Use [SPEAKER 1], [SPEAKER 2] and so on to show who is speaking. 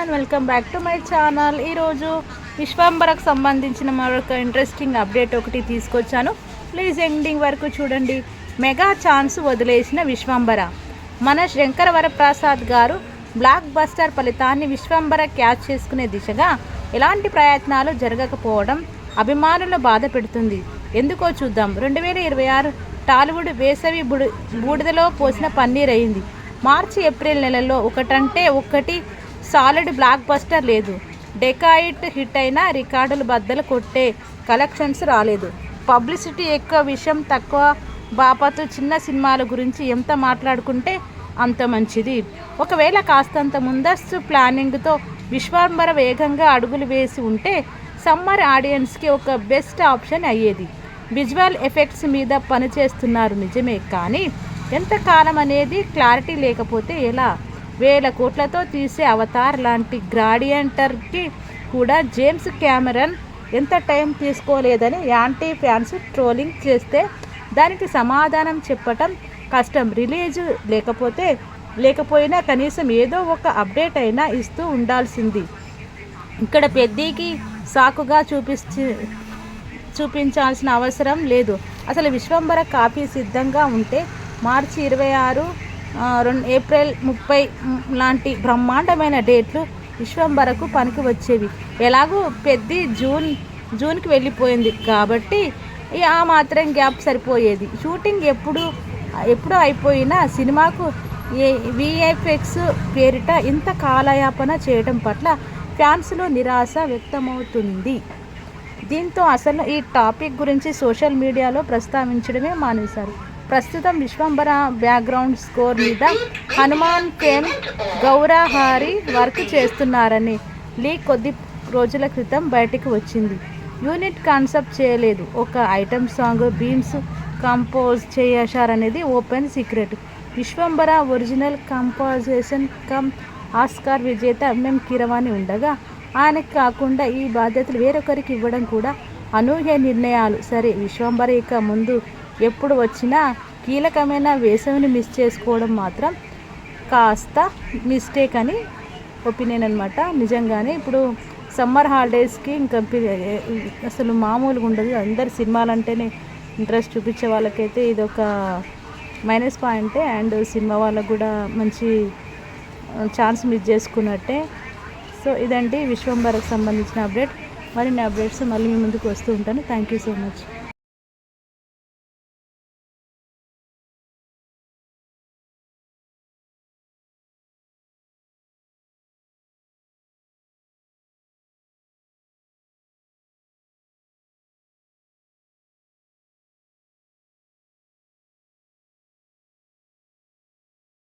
[SPEAKER 1] And welcome back to my channel. ఈరోజు విశ్వంబరకు సంబంధించిన మరొక ఇంట్రెస్టింగ్ అప్డేట్ ఒకటి తీసుకొచ్చాను. ప్లీజ్ ఎండింగ్ వరకు చూడండి. మెగా ఛాన్స్ వదిలేసిన విశ్వంబర. మన శంకర వరప్రసాద్ గారు బ్లాక్ బస్టర్ ఫలితాన్ని విశ్వంబర క్యాచ్ చేసుకునే దిశగా ఎలాంటి ప్రయత్నాలు జరగకపోవడం అభిమానులు బాధ పెడుతుంది. ఎందుకో చూద్దాం. 2026 టాలీవుడ్ వేసవి బూడిదలో పోసిన పన్నీర్ అయింది. మార్చి ఏప్రిల్ నెలల్లో ఒకటంటే ఒకటి సాలిడ్ బ్లాక్ బస్టర్ లేదు. డెకాయిట్ హిట్ అయినా రికార్డులు బద్దలు కొట్టే కలెక్షన్స్ రాలేదు. పబ్లిసిటీ ఎక్కువ, విషయం తక్కువ బాపతు చిన్న సినిమాల గురించి ఎంత మాట్లాడుకుంటే అంత మంచిది. ఒకవేళ కాస్తంత ముందస్తు ప్లానింగ్తో విశ్వంబర వేగంగా అడుగులు వేసి ఉంటే సమ్మర్ ఆడియన్స్కి ఒక బెస్ట్ ఆప్షన్ అయ్యేది. విజువల్ ఎఫెక్ట్స్ మీద పనిచేస్తున్నారు నిజమే, కానీ ఎంతకాలం అనేది క్లారిటీ లేకపోతే ఎలా? 1000 కోట్లతో తీసే అవతార్ లాంటి గ్రాడియంటర్కి కూడా జేమ్స్ కెమెరన్ ఎంత టైం తీసుకోలేదని యాంటీ ఫ్యాన్స్ ట్రోలింగ్ చేస్తే దానికి సమాధానం చెప్పటం కష్టం. రిలీజ్ లేకపోయినా కనీసం ఏదో ఒక అప్డేట్ అయినా ఇస్తూ ఉండాల్సింది. ఇక్కడ పెద్దకి సాకుగా చూపించాల్సిన అవసరం లేదు. అసలు విశ్వంబర కాపీ సిద్ధంగా ఉంటే మార్చి 26, ఏప్రిల్ 30 లాంటి బ్రహ్మాండమైన డేట్లు విశ్వంబరకు పనికి వచ్చేవి. ఎలాగూ పెద్ది జూన్కి వెళ్ళిపోయింది కాబట్టి ఆ మాత్రం గ్యాప్ సరిపోయేది. షూటింగ్ ఎప్పుడు అయిపోయినా సినిమాకు విఎఫ్ఎక్స్ పేరిట ఇంత కాలయాపన చేయడం పట్ల ఫ్యాన్స్లో నిరాశ వ్యక్తమవుతుంది. దీంతో అసలు ఈ టాపిక్ గురించి సోషల్ మీడియాలో ప్రస్తావించడమే మానేశారు. ప్రస్తుతం విశ్వంబర బ్యాక్గ్రౌండ్ స్కోర్ మీద హనుమాన్ ఫేమ్ గౌరహారి వర్క్ చేస్తున్నారని లీక్ కొద్ది రోజుల క్రితం బయటకు వచ్చింది. యూనిట్ కాన్సెప్ట్ చేయలేదు, ఒక ఐటమ్ సాంగ్ బీమ్స్ కంపోజ్ చేశారనేది open secret. Vishwambhara original composition come Oscar విజేత ఎంఎం కీరవాణి ఉండగా ఆయనకు కాకుండా ఈ బాధ్యతలు వేరొకరికి ఇవ్వడం కూడా అనూహ్య నిర్ణయాలు. సరే, విశ్వంబర ఇక ముందు ఎప్పుడు వచ్చినా కీలకమైన వేసవిని మిస్ చేసుకోవడం మాత్రం కాస్త మిస్టేక్ అని ఒపీనియన్ అనమాట. నిజంగానే ఇప్పుడు సమ్మర్ హాలిడేస్కి ఇంకా అసలు మామూలుగా ఉండదు. అందరు సినిమాలంటేనే ఇంట్రెస్ట్ చూపించే వాళ్ళకైతే ఇదొక మైనస్ పాయింటే. అండ్ సినిమా వాళ్ళకు కూడా మంచి ఛాన్స్ మిస్ చేసుకున్నట్టే. సో ఇదండి విశ్వంబరకు సంబంధించిన అప్డేట్. మరిన్ని అప్డేట్స్ మళ్ళీ మీ ముందుకు వస్తూ ఉంటాను. Thank you so much.